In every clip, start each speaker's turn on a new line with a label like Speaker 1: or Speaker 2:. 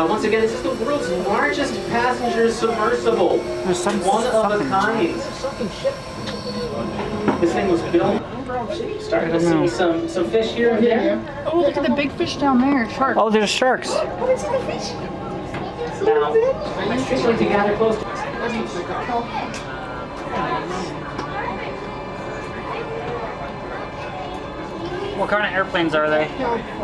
Speaker 1: Once again, this is the world's largest passenger submersible. One of a kind. This thing was built. Starting to see some fish here and there.
Speaker 2: Oh, look at the big fish down there. Shark.
Speaker 3: Oh, there's sharks.
Speaker 1: Now, my fish like to gather close to us.
Speaker 3: What kind of airplanes are they?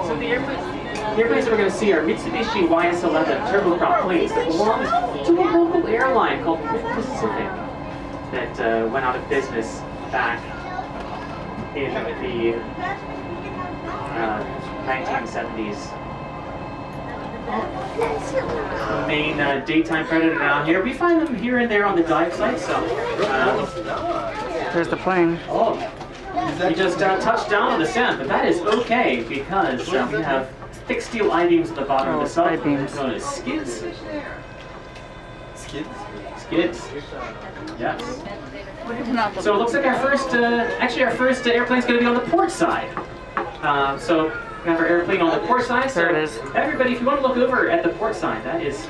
Speaker 1: So the airplanes that we're going to see are Mitsubishi YS-11 turboprop planes that belong to a local airline called Pacific that went out of business back in the 1970s. The main daytime predator down here. We find them here and there on the dive site, so...
Speaker 3: There's the plane.
Speaker 1: Oh, we just touched down on the sand, but that is okay because we have thick steel I-beams at the bottom of the sub.
Speaker 3: I-beams.
Speaker 1: Known as skids.
Speaker 4: Skids?
Speaker 1: Skids. Yes. So it looks like our first, actually our first airplane's going to be on the port side. So we have our airplane on the port side. So
Speaker 3: there it is.
Speaker 1: Everybody, if you want to look over at the port side, that is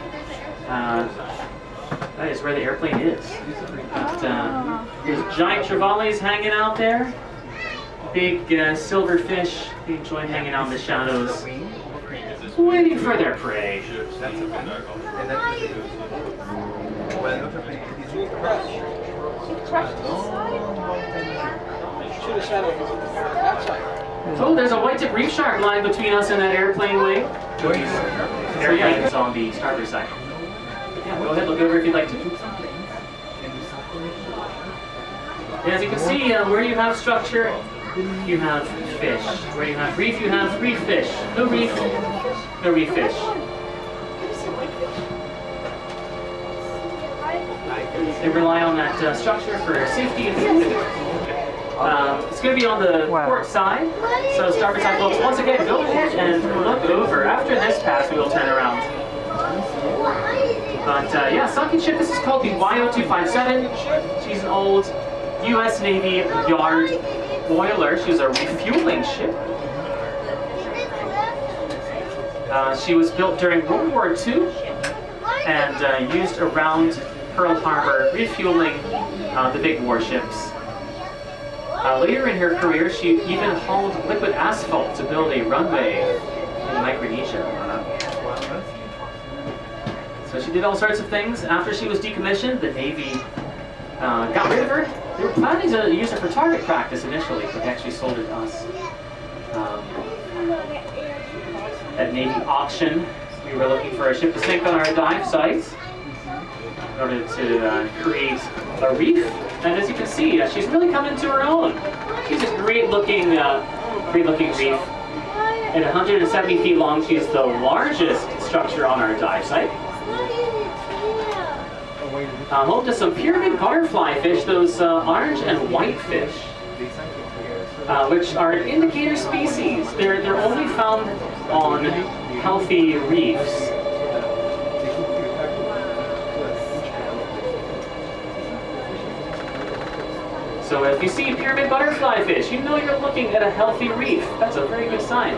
Speaker 1: where the airplane is. There's giant trevallies hanging out there. Big silverfish. They enjoy hanging out in the shadows, waiting for their prey. Oh, there's a white-tip reef shark lying between us and that airplane wing. Airplane is on the starboard side. Yeah, go ahead, look over if you'd like to. And as you can see, where you have structure, you have fish. Where you have reef, you have reef fish. No reef, no reef fish. They rely on that structure for safety and security. It's going to be on the port side, so starboard side folks, once again, go ahead and look over. After this pass, we will turn around. But yeah, sunken ship, this is called the YO257. She's an old U.S. Navy yard boiler. She was a refueling ship. She was built during World War II and used around Pearl Harbor, refueling the big warships. Later in her career, she even hauled liquid asphalt to build a runway in Micronesia. So she did all sorts of things. After she was decommissioned, the Navy got rid of her. They were planning to use her for target practice initially, but they actually sold her to us. At Navy auction, we were looking for a ship to sink on our dive site in order to create a reef. And as you can see, she's really come into her own. She's a great-looking reef. At 170 feet long, she's the largest structure on our dive site. Home to some pyramid butterfly fish, those orange and white fish, which are indicator species. They're only found on healthy reefs. So if you see pyramid butterfly fish, you know you're looking at a healthy reef. That's a very good sign.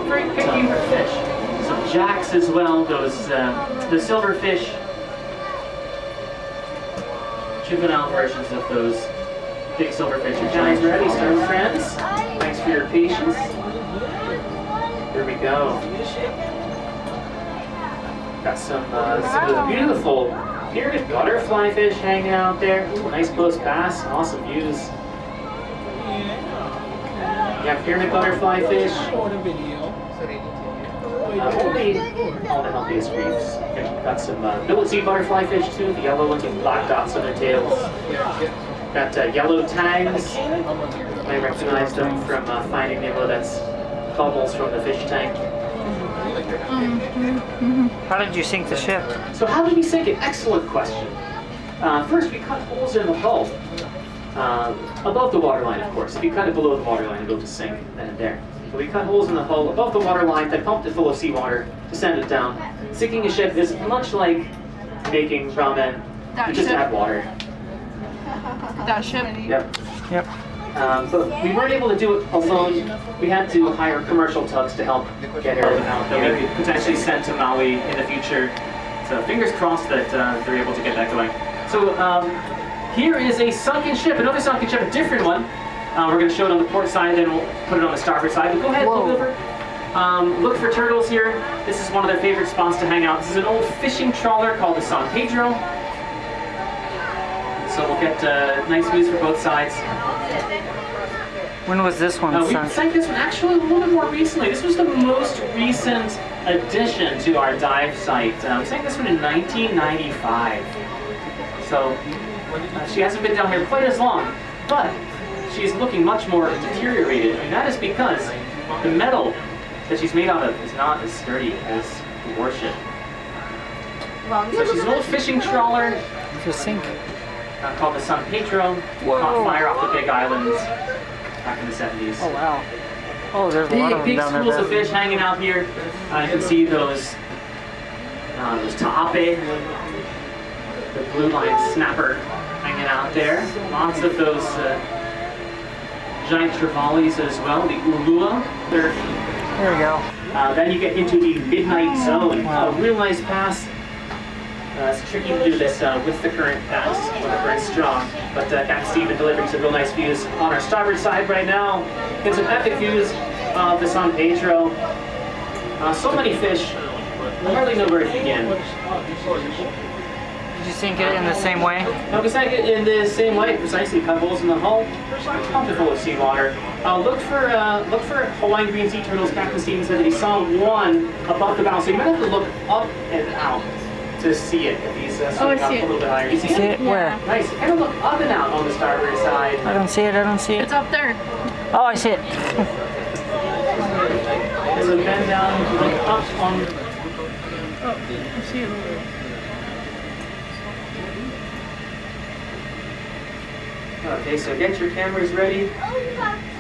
Speaker 1: Very picky fish. Some jacks as well, those the silverfish. Juvenile versions of those big silverfish. Your guys ready, star friends? Thanks for your patience. Here we go. Got some of the beautiful pyramid butterfly fish hanging out there. Nice close pass, awesome views. You have pyramid butterfly fish. Only all the healthiest reefs. Got some billet sea butterfly fish too, the yellow ones with black dots on their tails. Got yellow tags. You might recognize them from finding the that's bubbles from the fish tank.
Speaker 3: How did you sink the ship?
Speaker 1: So how did we sink it? Excellent question. First, we cut holes in the hull. Above the waterline, of course. If you cut it below the waterline, it'll just sink then and there. So we cut holes in the hull above the waterline, then pumped it full of seawater to send it down. Sinking a ship is much like making ramen. You just add water.
Speaker 2: That ship?
Speaker 1: Yep.
Speaker 3: Yep.
Speaker 1: But we weren't able to do it alone. We had to hire commercial tugs to help get her out that we could potentially send to Maui in the future. So fingers crossed that they're able to get that going. So here is a sunken ship, another sunken ship, a different one. We're going to show it on the port side, then we'll put it on the starboard side. But go ahead, look over. Look for turtles here. This is one of their favorite spots to hang out. This is an old fishing trawler called the San Pedro. So we'll get nice views for both sides.
Speaker 3: When was this one
Speaker 1: We
Speaker 3: sunk?
Speaker 1: sank this one actually a little bit more recently. This was the most recent addition to our dive site. We sank this one in 1995. So she hasn't been down here quite as long, but she's looking much more deteriorated, and that is because the metal that she's made out of is not as sturdy as the warship. So she's an old fishing trawler.
Speaker 3: It's a sink.
Speaker 1: Called the San Pedro. Caught fire off the Big Islands back in the 70s.
Speaker 3: Oh wow. Oh, there's a lot of them
Speaker 1: Big
Speaker 3: down there.
Speaker 1: schools of fish hanging out here. You can see those ta'ape, the blue line snapper hanging out there. Lots of those giant trevallies as well, the ulua.
Speaker 3: There we go.
Speaker 1: Then you get into the midnight zone. A real nice pass. It's tricky to do this with the current pass, with the current strong. But Captain Steven delivering some real nice views on our starboard side right now. Get some epic views of the San Pedro. So many fish, I hardly know where to begin.
Speaker 3: Did you sink it in the same way?
Speaker 1: We sank it in the same way, precisely. Cut holes in the hull, pumped it full of seawater. Look for Hawaiian green sea turtles. Captain Steven said that he saw one above the bow, so you might have to look up and out to see it if he's swimming up a little bit higher. You see it?
Speaker 3: Where?
Speaker 1: Nice. Kind of look up and out on the starboard side.
Speaker 3: I don't see it, I don't see it.
Speaker 2: It's up there.
Speaker 3: Oh, I see it.
Speaker 1: So bend down, look up on...
Speaker 2: Oh, I see it.
Speaker 1: Okay, so get your cameras ready.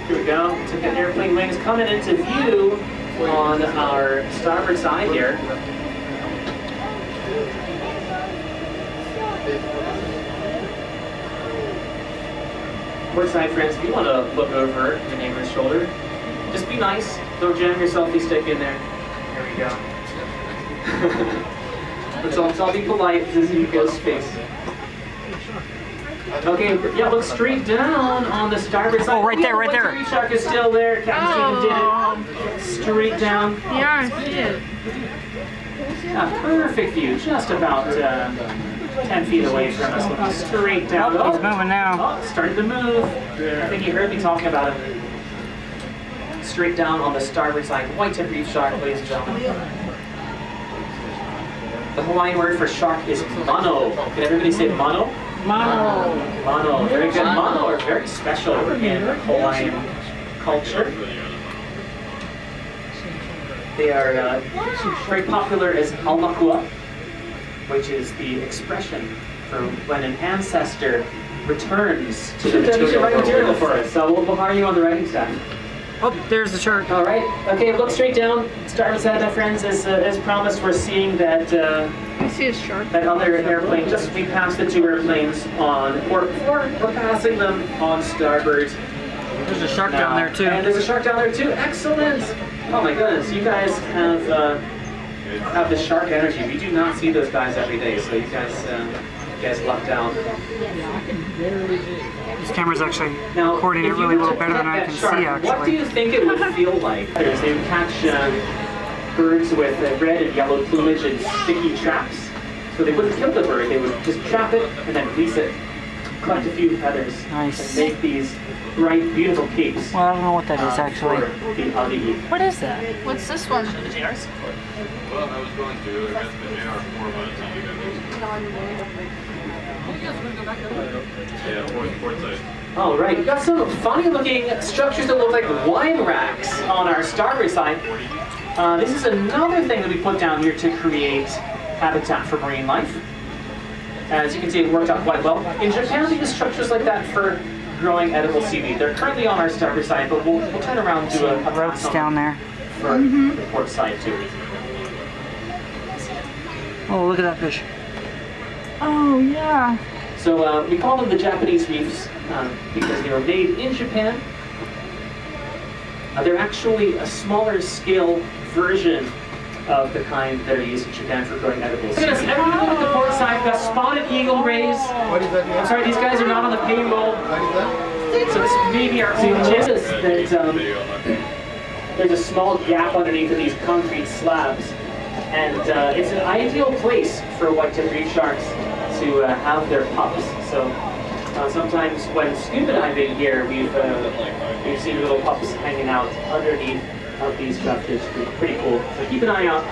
Speaker 1: Here we go. Took the airplane wings coming into view on our starboard side here. Port side friends, if you want to look over your neighbor's shoulder, just be nice. Don't jam your selfie stick in there. There we go. let's all be polite. This is Nico's space. Okay, yeah, look straight down on the starboard side.
Speaker 3: Oh, right there, right there.
Speaker 1: The reef shark is still there. Captain Steven did it. Straight down.
Speaker 2: Yeah, I see it.
Speaker 1: Perfect view, just about 10 feet away from us, looking straight down.
Speaker 3: Oh, he's moving now.
Speaker 1: Oh, starting to move. I think you heard me talking about it. Straight down on the starboard side. White-tip reef shark, ladies and gentlemen. The Hawaiian word for shark is mano. Can everybody say mano?
Speaker 3: Mano.
Speaker 1: Mano. Very good. Mano are very special in Hawaiian culture. They are very popular as almakua, which is the expression for when an ancestor returns to the material for us. So we'll hire you on the writing staff.
Speaker 3: Oh, there's the shark.
Speaker 1: All right. Okay, look straight down. Starboard side, my friends. As promised, we're seeing that
Speaker 2: I see a shark.
Speaker 1: that other airplane. Just we passed the two airplanes on port 4. We're passing them on starboard.
Speaker 3: There's a shark down there too.
Speaker 1: And there's a shark down there too. Excellent. Oh my goodness, you guys have the shark energy. We do not see those guys every day, so you guys lucked out.
Speaker 3: This camera's actually
Speaker 1: Now,
Speaker 3: recording it
Speaker 1: if you
Speaker 3: really
Speaker 1: were
Speaker 3: well
Speaker 1: to
Speaker 3: better
Speaker 1: pet
Speaker 3: than I
Speaker 1: that
Speaker 3: can
Speaker 1: shark,
Speaker 3: see actually.
Speaker 1: what do you think it would feel like? They would catch birds with red and yellow plumage and sticky traps. So they wouldn't kill the bird, they would just trap it and then release it, collect a few feathers,
Speaker 3: Nice.
Speaker 1: and make these bright, beautiful capes.
Speaker 3: Well, I don't know what that is actually.
Speaker 1: For the ali'i.
Speaker 3: What is that?
Speaker 2: What's this one?
Speaker 5: Well, I was going to. I got the JR4 by the time you got Yeah, port side.
Speaker 1: All right, we've got some funny-looking structures that look like wine racks on our starboard side. This is another thing that we put down here to create habitat for marine life. As you can see, it worked out quite well. In Japan, they use structures like that for growing edible seaweed. They're currently on our starboard side, but we'll turn around and do a
Speaker 3: Ropes down there.
Speaker 1: for the port side too.
Speaker 3: Oh, look at that fish.
Speaker 2: Oh, yeah.
Speaker 1: So we call them the Japanese reefs because they were made in Japan. They're actually a smaller scale version of the kind that are used in Japan for growing edibles. Look at us, everyone look at the port side. We've got spotted eagle rays.
Speaker 4: What is that?
Speaker 1: I'm sorry, these guys are not on the payroll.
Speaker 4: What is that?
Speaker 1: So this may be our own notice that there's a small gap underneath of these concrete slabs. And it's an ideal place for white-tipped reef sharks to have their pups. So sometimes when scuba diving here, we've seen little pups hanging out underneath of these structures. Pretty cool. So keep an eye out.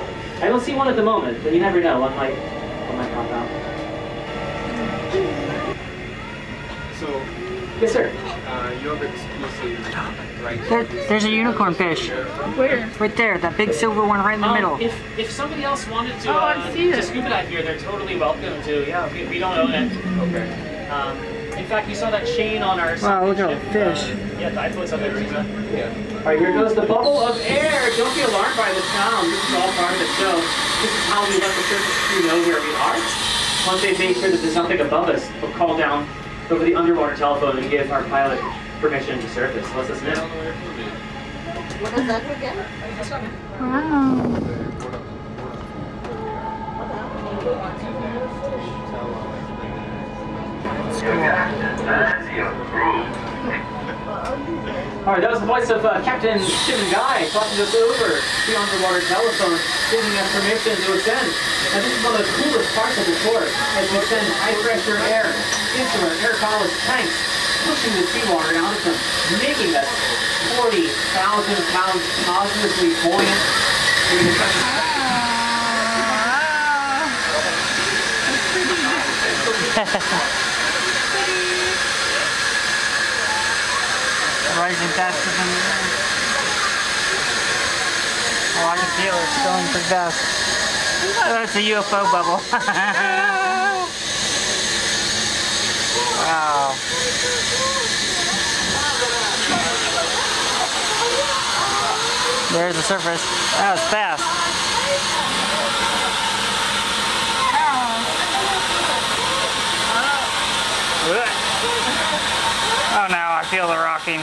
Speaker 1: I don't see one at the moment, but you never know. One might pop out.
Speaker 4: So,
Speaker 1: Yes, sir.
Speaker 4: you have exclusive rights.
Speaker 3: There's a unicorn fish.
Speaker 2: Where?
Speaker 3: Right there, that big silver one right in the middle.
Speaker 1: If somebody else wanted to,
Speaker 2: Oh, I see
Speaker 1: to
Speaker 2: it.
Speaker 1: scuba dive here, they're totally welcome to. Yeah, we don't own it.
Speaker 4: Okay.
Speaker 1: In fact, you saw that chain on our
Speaker 3: Wow, look at
Speaker 1: ship.
Speaker 3: the fish.
Speaker 1: Yeah, dive floats up there, Teresa.
Speaker 4: Yeah.
Speaker 1: All right, here goes the bubble of air. Don't be alarmed by the sound. This is all part of the show. This is how we let the surface crew know where we are. Once they've made sure that there's nothing above us, we'll call down over the underwater telephone and give our pilot permission to surface. Let's listen in.
Speaker 6: What is that again?
Speaker 2: Wow.
Speaker 1: All right, that was the voice of Captain Tim and Guy talking to us over the underwater telephone, giving us permission to ascend. And this is one of the coolest parts of the tour, as we send high-pressure air into our air-ballast tanks, pushing the seawater out of them, making us 40,000 pounds cosmically buoyant.
Speaker 3: Rising faster than the air. Oh, I can feel it. It's going pretty fast. Oh, it's a UFO bubble. Wow. There's the surface. That was fast. Oh, now I feel the rocking.